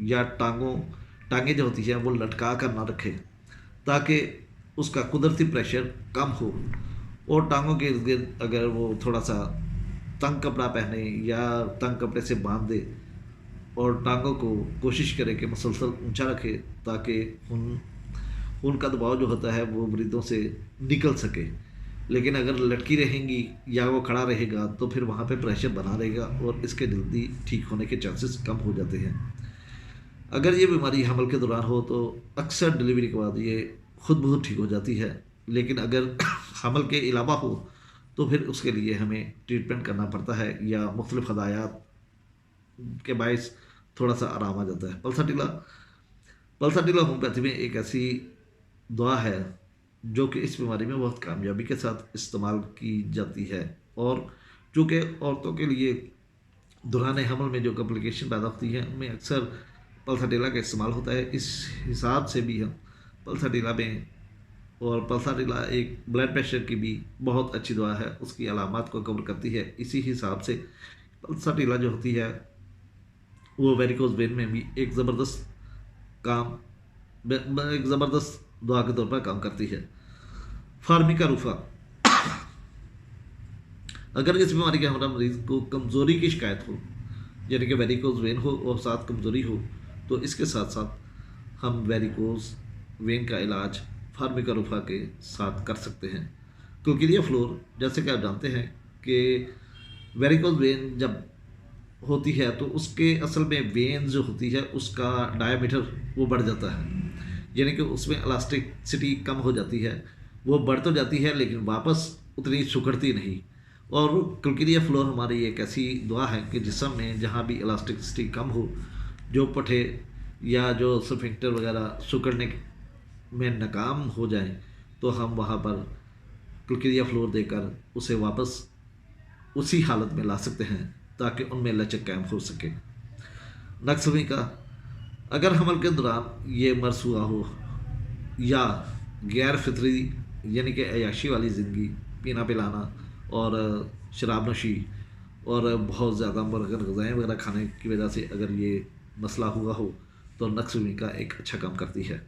یا ٹانگیں جو ہوتی ہیں وہ لٹکا کر نہ رکھے تاکہ اس کا قدرتی پریشر کم ہو، اور ٹانگوں کے ارد گرد اگر وہ تھوڑا سا تنگ کپڑا پہنے یا تنگ کپڑے سے باندھ دے اور ٹانگوں کو کوشش کرے کہ مسلسل اونچا رکھے تاکہ خون کا دباؤ جو ہوتا ہے وہ مریضوں سے نکل سکے. لیکن اگر لٹکی رہیں گی یا وہ کھڑا رہے گا تو پھر وہاں پہ پریشر بنا رہے گا اور اس کے جلدی ٹھیک ہونے کے چانسز کم ہو جاتے ہیں. اگر یہ بیماری حمل کے دوران ہو تو اکثر ڈلیوری کے بعد یہ خود بخود ٹھیک ہو جاتی ہے، لیکن اگر حمل کے علاوہ ہو تو پھر اس کے لیے ہمیں ٹریٹمنٹ کرنا پڑتا ہے یا مختلف ہدایات کے باعث تھوڑا سا آرام آ جاتا ہے. پلساٹیلا ہومیوپیتھی میں ایک ایسی دوا ہے جو کہ اس بیماری میں بہت کامیابی کے ساتھ استعمال کی جاتی ہے، اور چونکہ عورتوں کے لیے دوران حمل میں جو کمپلیکیشن پیدا ہوتی ہیں ان میں اکثر پلساٹیلا کا استعمال ہوتا ہے. اس حساب سے بھی ہم پلساٹیلا ایک بلڈ پریشر کی بھی بہت اچھی دوا ہے، اس کی علامات کو کور کرتی ہے. اسی حساب سے پلساٹیلا جو ہوتی ہے وہ ویریکوز وین میں بھی ایک زبردست دعا کے طور پر کام کرتی ہے. فارمیکا روفا، اگر اس بیماری کے ہمراہ مریض کو کمزوری کی شکایت ہو، یعنی کہ ویریکوز وین ہو اور ساتھ کمزوری ہو، تو اس کے ساتھ ساتھ ہم ویریکوز وین کا علاج فارمیکا روفا کے ساتھ کر سکتے ہیں. کلکیریا فلور، جیسے کہ آپ جانتے ہیں کہ ویریکوز وین جب ہوتی ہے تو اس کے اصل میں وین جو ہوتی ہے اس کا ڈائیمیٹر وہ بڑھ جاتا ہے، یعنی کہ اس میں الاسٹکسٹی کم ہو جاتی ہے. وہ بڑھ تو جاتی ہے لیکن واپس اتنی سکڑتی نہیں. اور کلکیریا فلور ہماری ایک ایسی دعا ہے کہ جسم میں جہاں بھی الاسٹکسٹی کم ہو، جو پٹھے یا جو سفنکٹر وغیرہ سکڑنے میں ناکام ہو جائیں، تو ہم وہاں پر کلکیریا فلور دے کر اسے واپس اسی حالت میں لا سکتے ہیں تاکہ ان میں لچک قائم ہو سکے. نقصوی کا، اگر حمل کے دوران یہ مرض ہوا ہو یا غیر فطری یعنی کہ عیاشی والی زندگی، پینا پلانا اور شراب نوشی اور بہت زیادہ مرغن غذائیں وغیرہ کھانے کی وجہ سے اگر یہ مسئلہ ہوا ہو تو نقصوی کا ایک اچھا کام کرتی ہے.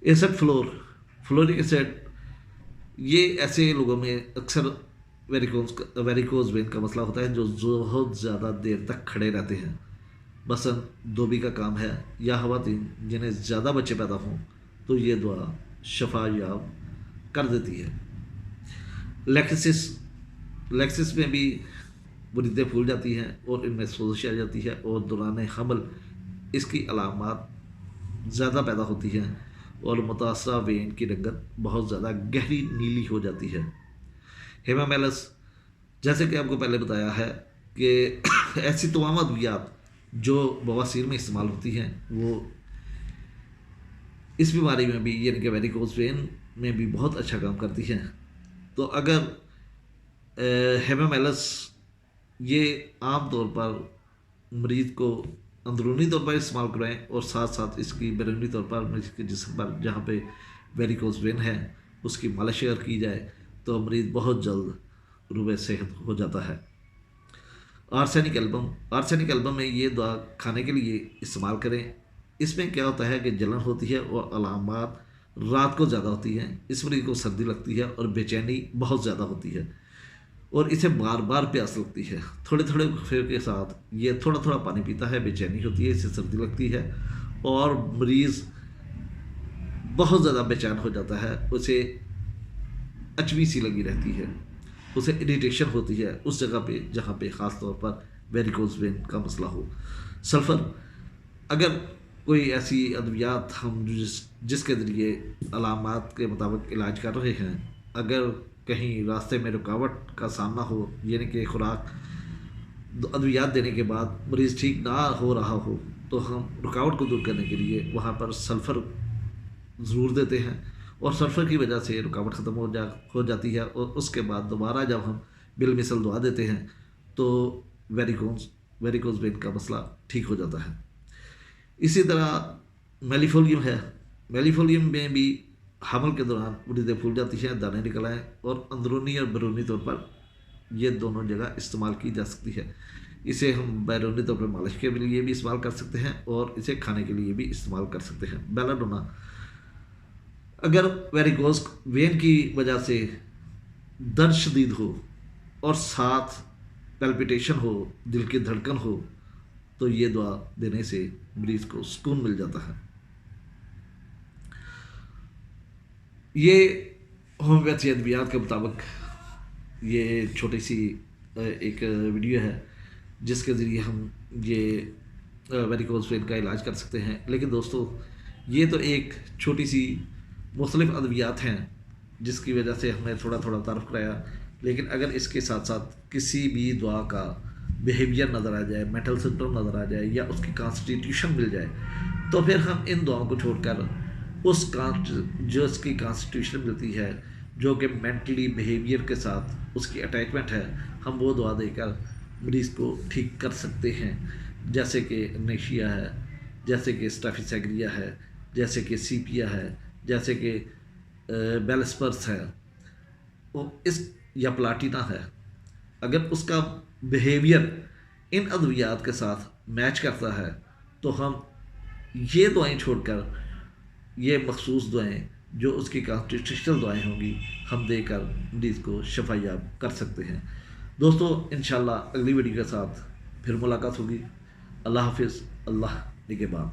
ایسڈ فلورک ایسڈ، یہ ایسے لوگوں میں اکثر ویریکوز وین کا مسئلہ ہوتا ہے جو بہت زیادہ دیر تک کھڑے رہتے ہیں، مثلاً دھوبی کا کام ہے یا خواتین جنہیں زیادہ بچے پیدا ہوں، تو یہ دعا شفا یاب کر دیتی ہے. لیکسس میں بھی بریدیں پھول جاتی ہیں اور ان میں سوزش آ جاتی ہے، اور دوران حمل اس کی علامات زیادہ پیدا ہوتی ہیں اور متاثرہ وین کی رنگت بہت زیادہ گہری نیلی ہو جاتی ہے. ہیمامیلس، جیسے کہ آپ کو پہلے بتایا ہے کہ ایسی تمام ادویات جو بواسیر میں استعمال ہوتی ہیں وہ اس بیماری میں بھی یعنی کہ ویریکوز وین میں بھی بہت اچھا کام کرتی ہیں. تو اگر ہیمامیلس یہ عام طور پر مریض کو اندرونی طور پر استعمال کرائیں اور ساتھ ساتھ اس کی بیرونی طور پر مریض کے جسم پر جہاں پہ ویریکوز وین ہے اس کی مالش اگر کی جائے تو مریض بہت جلد روبے صحت ہو جاتا ہے. آرسینک البم میں یہ دوا کھانے کے لیے استعمال کریں. اس میں کیا ہوتا ہے کہ جلن ہوتی ہے اور علامات رات کو زیادہ ہوتی ہیں. اس مریض کو سردی لگتی ہے اور بے چینی بہت زیادہ ہوتی ہے اور اسے بار بار پیاس لگتی ہے. تھوڑے تھوڑے پھر کے ساتھ یہ تھوڑا تھوڑا پانی پیتا ہے، بے چینی ہوتی ہے، اسے سردی لگتی ہے اور مریض بہت زیادہ بے چین ہو جاتا ہے، اسے اچمی سی لگی رہتی ہے، اسے اریٹیشن ہوتی ہے اس جگہ پہ جہاں پہ خاص طور پر ویریکوز وین کا مسئلہ ہو. سلفر، اگر کوئی ایسی ادویات ہم جس کے ذریعے علامات کے مطابق علاج کر رہے ہیں، اگر کہیں راستے میں رکاوٹ کا سامنا ہو، یعنی کہ خوراک ادویات دینے کے بعد مریض ٹھیک نہ ہو رہا ہو، تو ہم رکاوٹ کو دور کرنے کے لیے وہاں پر سلفر ضرور دیتے ہیں اور سلفر کی وجہ سے رکاوٹ ختم ہو جاتی ہے اور اس کے بعد دوبارہ جب ہم بالمثل دعا دیتے ہیں تو ویریکوز وین کا مسئلہ ٹھیک ہو جاتا ہے. اسی طرح میلیفولیم میں بھی حمل کے دوران بریدیں پھول جاتی ہیں، دانے نکل آئیں اور اندرونی اور بیرونی طور پر یہ دونوں جگہ استعمال کی جا سکتی ہے. اسے ہم بیرونی طور پر مالش کے لیے بھی استعمال کر سکتے ہیں اور اسے کھانے کے لیے بھی استعمال کر سکتے ہیں۔ بیلا ڈونا اگر ویریکوز وین کی وجہ سے درد شدید ہو اور ساتھ پیلپیٹیشن ہو، دل کی دھڑکن ہو، تو یہ دعا دینے سے مریض کو سکون مل جاتا ہے۔ یہ ہومیوپیتھی ادویات کے مطابق یہ چھوٹی سی ایک ویڈیو ہے جس کے ذریعے ہم یہ ویریکوز وین کا علاج کر سکتے ہیں۔ لیکن دوستو یہ تو ایک چھوٹی سی مختلف ادویات ہیں جس کی وجہ سے ہم نے تھوڑا تھوڑا تعارف کرایا، لیکن اگر اس کے ساتھ ساتھ کسی بھی دعا کا بیہیویئر نظر آ جائے، مینٹل سمپٹم نظر آ جائے یا اس کی کانسٹیٹیوشن مل جائے، تو پھر ہم ان دعاؤں کو چھوڑ کر جو اس کی کانسٹیٹیوشن ملتی ہے، جو کہ مینٹلی بیہیویئر کے ساتھ اس کی اٹیچمنٹ ہے، ہم وہ دعا دے کر مریض کو ٹھیک کر سکتے ہیں، جیسے کہ نیشیا ہے، جیسے کہ اسٹافیسیگریا ہے، جیسے کہ سیپیا ہے، جیسے کہ بیلسپرس ہے، یا پلاٹینا ہے۔ اگر اس کا بیہیویئر ان ادویات کے ساتھ میچ کرتا ہے تو ہم یہ دعائیں چھوڑ کر یہ مخصوص دعائیں جو اس کی کانسٹیٹیوشنل دعائیں ہوں گی ہم دے کر مریض کو شفا یاب کر سکتے ہیں۔ دوستو انشاءاللہ اگلی ویڈیو کے ساتھ پھر ملاقات ہوگی۔ اللہ حافظ، اللہ نگہبان۔